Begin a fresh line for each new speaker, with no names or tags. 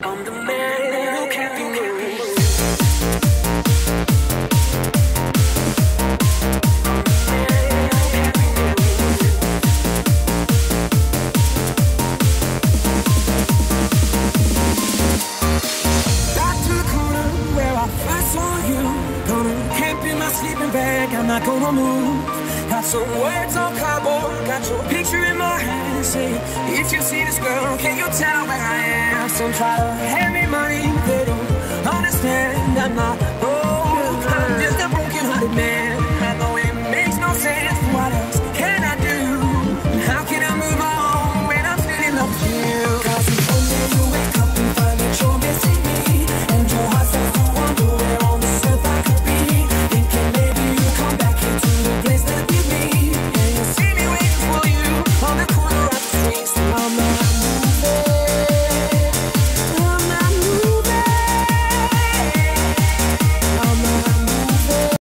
I'm the man who can't be moved. Back to the corner where I first saw you. Gonna camp in my sleeping bag, I'm not gonna move. Got some words on cardboard, got your picture in my hand. Say, if you see this girl, can you tell where I am? Some try to hand me money, they don't understand. I'm not